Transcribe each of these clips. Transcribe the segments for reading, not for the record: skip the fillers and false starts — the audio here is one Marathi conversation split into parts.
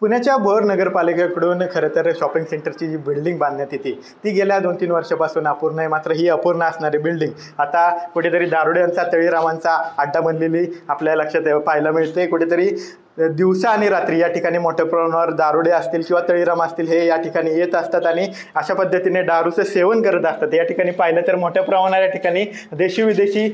पुण्याच्या भोर नगरपालिकेकडून खरं तर शॉपिंग सेंटरची जी बिल्डिंग बांधण्यात येते ती गेल्या 2-3 वर्षापासून अपूर्ण आहे. मात्र ही अपूर्ण असणारी बिल्डिंग आता कुठेतरी दारुड्यांचा तळीरामांचा अड्डा बनलेली आपल्या लक्षात पाहायला मिळते. कुठेतरी दिवसा आणि रात्री या ठिकाणी मोठ्या प्रमाणावर दारुडे असतील किंवा तळीराम असतील हे या ठिकाणी येत असतात आणि अशा पद्धतीने दारूचं सेवन करत असतात. या ठिकाणी पाहिलं तर मोठ्या प्रमाणात या ठिकाणी देशी विदेशी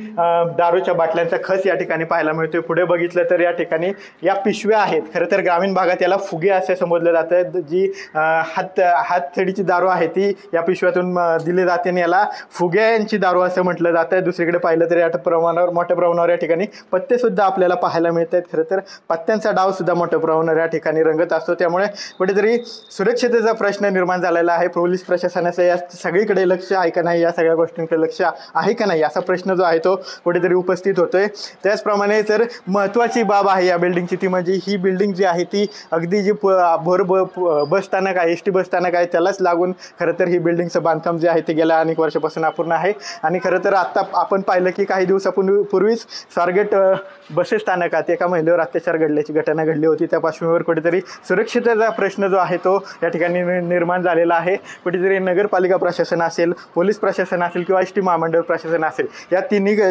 दारूच्या बाटल्यांचा खच या ठिकाणी पाहायला मिळतोय. पुढे बघितलं तर या ठिकाणी या पिशव्या आहेत. खरं तर ग्रामीण भागात याला फुगे असे संबोधलं जातं. जी हातथडीची दारू आहे ती या पिशव्यातून दिली जाते आणि याला फुग्यांची दारू असं म्हटलं जातं. दुसरीकडे पाहिलं तर या प्रमाणावर मोठ्या प्रमाणावर या ठिकाणी पत्तेसुद्धा आपल्याला पाहायला मिळत आहेत. खरं तर पत्त्यांचा डाव सुद्धा मोठ्या प्रमाणावर या ठिकाणी रंगत असतो. त्यामुळे कुठेतरी सुरक्षिततेचा प्रश्न निर्माण झालेला आहे. पोलीस प्रशासनाचं या सगळीकडे लक्ष आहे का नाही, या सगळ्या गोष्टींकडे लक्ष आहे का नाही असा प्रश्न जो आहे तो कुठेतरी उपस्थित होतोय. त्याचप्रमाणे जर महत्त्वाची बाब आहे या बिल्डिंगची ती म्हणजे ही बिल्डिंग जी आहे ती अगदी जी भोर बस स्थानक आहे, एस टी बस स्थानक आहे त्यालाच लागून खरं तर ही बिल्डिंगचं बांधकाम जे आहे ते गेल्या अनेक वर्षापासून अपूर्ण आहे. आणि खरं तर आत्ता आपण पाहिलं की काही दिवसापूर्वीच स्वारगेट बस स्थानकात एका महिलेवर अत्याचार घडल्याची घटना घडली होती. त्या पार्श्वभूमीवर कुठेतरी सुरक्षिततेचा प्रश्न जो आहे तो या ठिकाणी निर्माण झालेला आहे. कुठेतरी नगरपालिका प्रशासन असेल, पोलीस प्रशासन असेल किंवा एस टी महामंडळ प्रशासन असेल या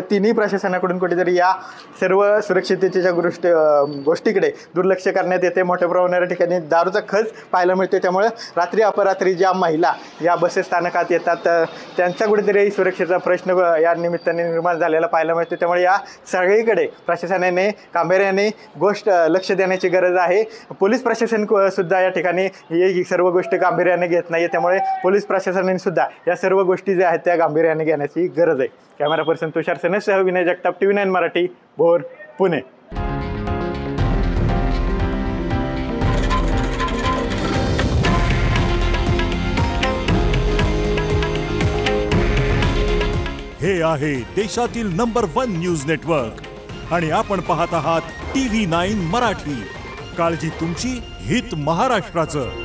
तिन्ही प्रशासनाकडून कुठेतरी या सर्व सुरक्षिततेच्या गोष्टीकडे दुर्लक्ष करण्यात येते. मोठ्या प्रमाणात या ठिकाणी दारूचा खच पाहायला मिळते. त्यामुळे रात्री अपरात्री ज्या महिला या बस स्थानकात येतात त्यांचा कुठेतरी सुरक्षेचा प्रश्न या निमित्ताने निर्माण झालेला पाहायला मिळते. त्यामुळे या सगळीकडे प्रशासनाने गांभीर्याने लक्ष देण्याची गरज आहे. पोलीस प्रशासन सुद्धा या ठिकाणी ही सर्व गोष्टी गांभीर्याने घेत नाही. त्यामुळे पोलीस प्रशासनाने सुद्धा या सर्व गोष्टी ज्या आहेत त्या गांभीर्याने घेण्याची गरज आहे. कॅमेरा पर्सन तुषार सनेसह विनय जगताप, TV9 मराठी, भोर, पुणे. हे आहे देशातील नंबर 1 न्यूज नेटवर्क आणि आपण पाहत आहात TV9 मराठी. काळजी तुमची, हित महाराष्ट्राचं.